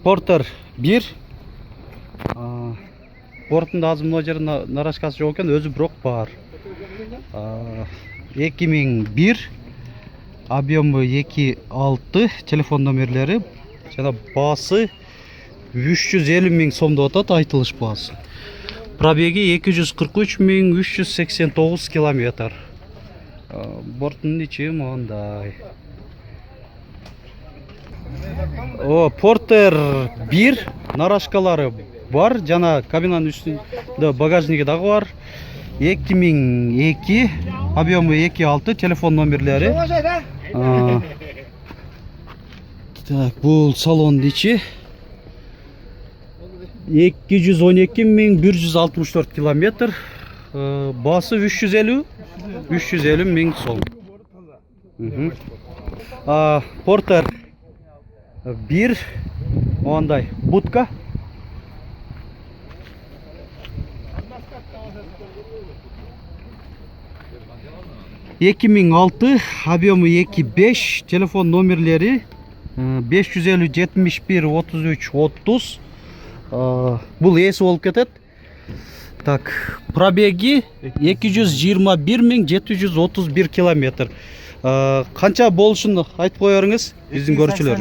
Porter 1. Бортында азыр мына жерде нарашкасы жок экен, өзү бирок бар. 2001, объемы 2.6, телефон номерлери жана баасы 350 миң сомдо атат, айтылыш баасы. Пробеги 243.389 километр. Бортунун ичи мондай. Портер 1 нарашкалары бар, жана кабинанын үстүндө багажниги дагы бар. 2002, объемы 2.6, телефон номерлери. Так, бул салондун ичи. 212.164 километр. Баасы 350 миң сом. Портер 1 ондай будка. 2006, объемы 2.5, телефон номерлери 550 71 33 30. Бул эси болуп кетет. Так, пробеги 221.731 километр. Канча болушун айтып коерыңыз биздин көрүүчүлөр.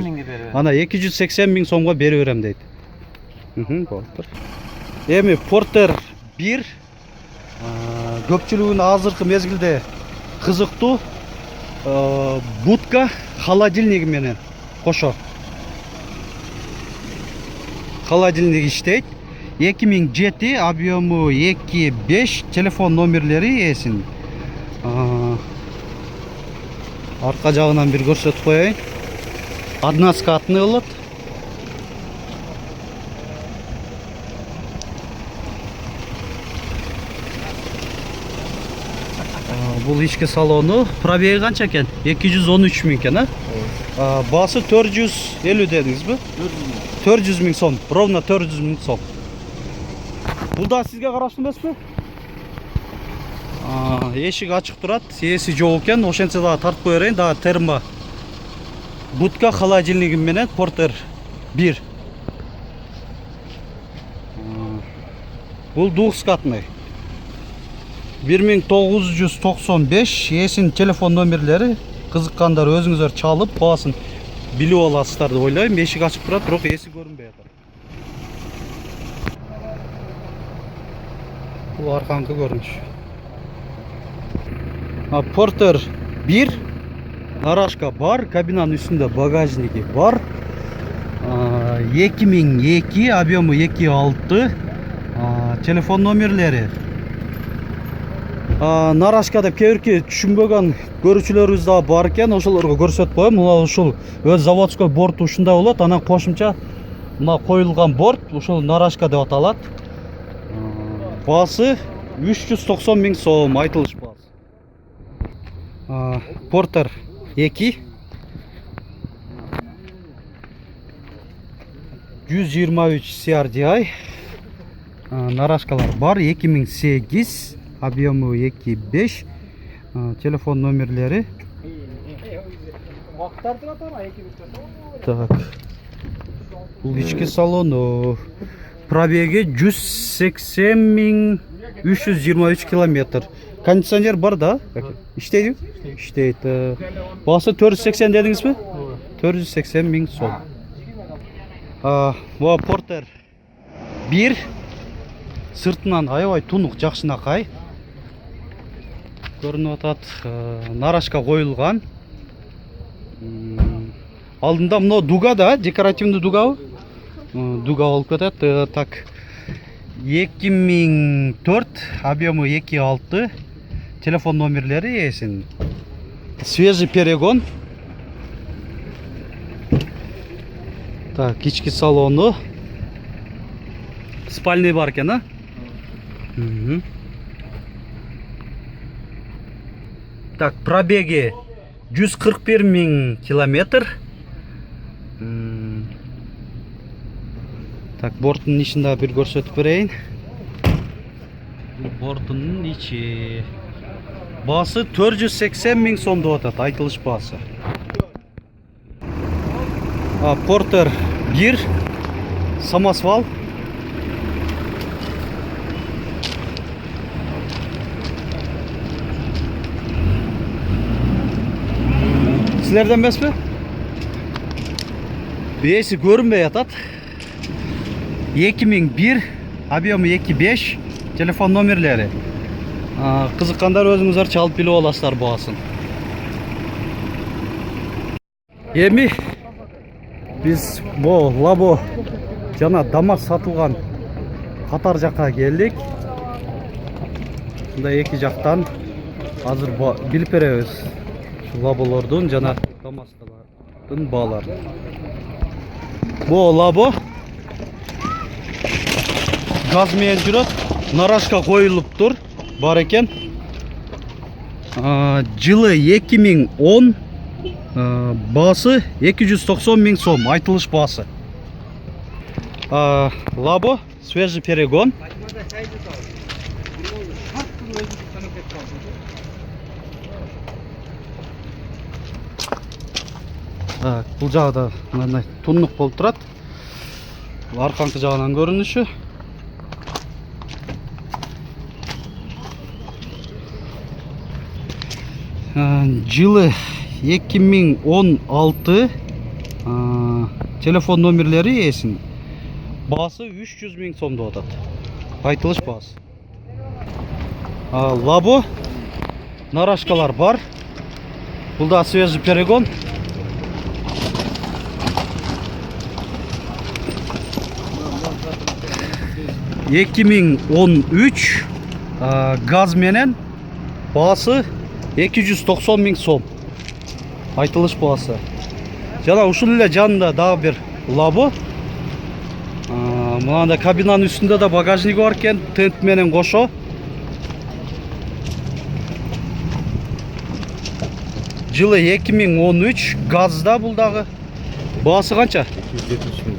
Ана 280 миң сомго бере берем дейт. Эми Портер 1 көпчүлүгүн азыркы мезгилде кызыктуу будка холодильниги менен кошо. Холодильник иштейт. 2007, объемы 2.5, телефон номерлери эсин. Арка жагынан бир көрсөтүп коеюн. Односкатный болот. Бул ички салону. Пробеги канча экен? 213 миң экен, Баасы 450 дедиңизби? 400 миң сом. Ровно 400 миң сом. Бул да сизге караштуу эмеспи? Эшик ачык турат, эси жок экен. Ошентсе дагы тартып кое берейин. Дагы термо будка холодильниги менен Портер 1. Бул двухскатный. 1995, эсин телефон номерлери. Кызыккандар өзүңүздөр чалып, баасын билип аласыздар деп ойлойм. Эшик ачык турат, бирок эси көрүнбөй атат. Бул аркаңкы көрүнүш. Портер 1 нарашка бар, кабинанын үстүндө багажниги бар. 2002, объемы 2.6, телефон номерлери. Нарашка деп кээ-бирки түшүнбөгөн көрүүчүлөрүбүз да бар экен, ошолорго көрсөтүп коем. Мына ушул өз заводской борт ушундай болот. Анан кошумча мына коюлган борт ушул нарашка деп аталат. Баасы 390 миң сом, айтылыш баасы. Портер 2 123 CRDI. Нарашкалар бар. 2008, объемы 2.5, телефон номерлери. Так, бул ички салону. Пробеги 180.323 километр. Кондиционер бар да? Иштейби? Иштейт. Баасы 480 дедиңизби? 480 миң сом. Бул Портер 1 сыртынан аябай тунук, жакшынакай көрүнүп атат. Нарашка коюлган. Алдында мына дуга да, декоративный дугабы? Дуга болуп кетет. Так, 2004, объемы 2.6, телефон номерлери эсин. Свежий перегон. Так, ички салону. Спальный бар экен, Так, пробеги 141 миң километр. Так, бортунун ичин да бир көрсөтүп берейин. Бортунун ичи. Баасы 480 миң сом деп атат, айтылыш баасы. Портер 1 самосвал. Sizlerden emez mi? Beysi görünmey yatat. 2001 объемы 25 telefon nomerleri. Kızıkkanlar özünüzler çalıp bile olasılar boğasın. Emi biz bu labo jana damaz satılgan Katar жаққа келдік. Шунда екі жақтан азыр билип беребиз. Şu labolордун жана damazдын бааларын. Bu labo gaz менен жүрөт, нарашка коюлуп тур, бар экен. Жылы 2010, баасы 290 000 сом, айтылыш баасы. Labo свежий перегон. Бұл жағда мындай туннук болуп турат. Арканкы жагынан көрүнүшү. Жылы 2016, телефон номерлери эсин. Баасы 300 000 сомду атат. Айтылыш баасы. Лабо нарашкалар бар. Бул да свежий перегон. 2013 gaz менен баасы 290 000 сом. Айтылыш баасы. Жана ушул эле жанында дагы бир лабо. Мынандай кабинанын үстүндө да багажниги бар экен, тент менен кошо. Жылы 2013 газда бул дагы. Баасы канча?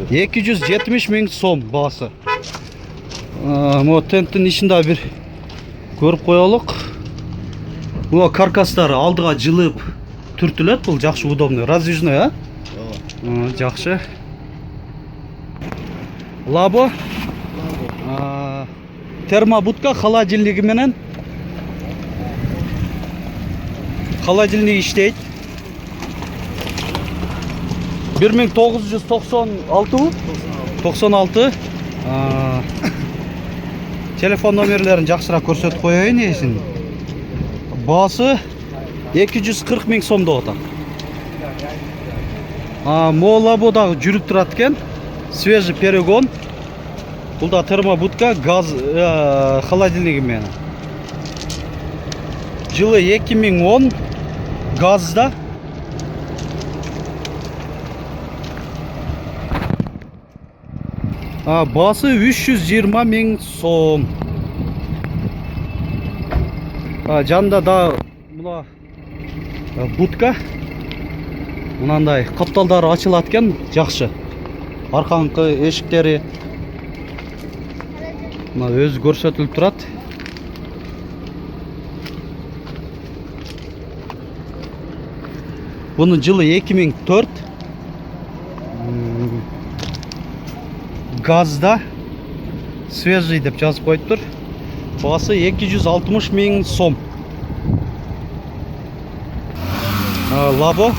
270 000 сом баасы. Mo tentin ишинде бир көрүп коелук. Бул каркастары алдыга жылып түртүлөт, бул жакшы удобный, раздвижной, а? Жакшы. Лабо термобудка холодильниги менен. Холодильник иштейт. 1996 телефон номерлерин жакшыраак көрсөтүп коеюн эсин. Баасы 240 000 сом деп атат. Лабо дагы жүрүп турат экен. Свежий перегон. Бул да термобудка, газ, холодильниги менен. Жылы 2010 газда. Баасы 320 000 сом. Жанында да мына будка. Мынандай капталдары ачылат экен, жакшы. Арканкы эшиктери мына өзү көрсөтүлүп турат. Bunun жылы 2004. Газда свежий деп жазып коюптур. Баасы 260 000 сом. Лабо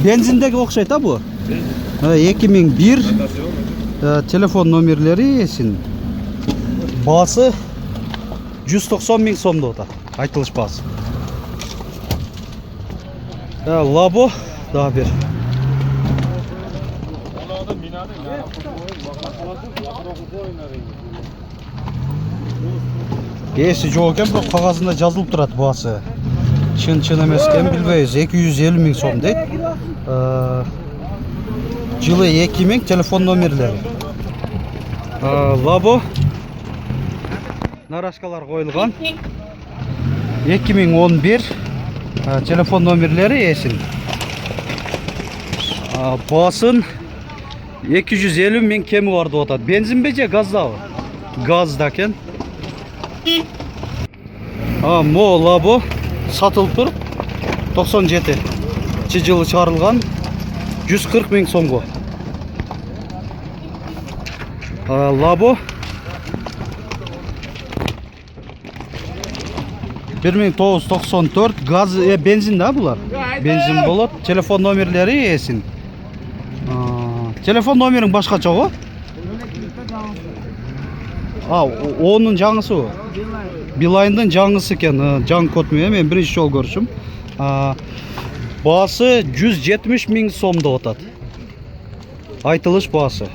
бензиндеги окшойт, а бу? 2001 телефон номерлери эсин. Баасы 190 000 сом деп атат. Айтылыш баасы. Лабо дагы бир. Эси жок экен, бирок кагазында жазылып турат баасы. Чын эмес экен, билбейбиз. 250 000 сом дейт. Жылы 2000 телефон номерлери. Лабо нарашкалар коюлган. 2011 телефон номерлери эсин. Баасын 250 000 кеми бар деп атат. Бензинби же газдабы? Газда экен. Мо лабо сатылып тур. 97 жылы чыгарылган. 140 ming so'mga. Labo 1994 gaz benzin da bular. Benzin bo'ladi. Telefon nomerlari esin. Telefon nomering boshqacha go? Onun жаңысы o. Beeline'dan жаңысы ekan. Жаңы код men birinchi жол ko'rishim. Bası 170 ming so'mda o'tadi. Aytilish bası.